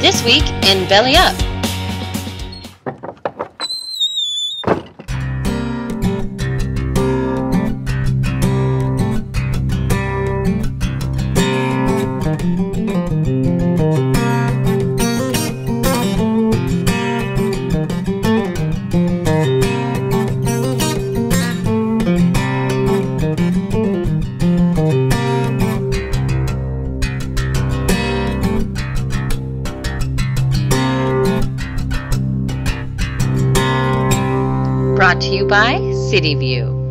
This week in Belly Up. Brought to you by CityView.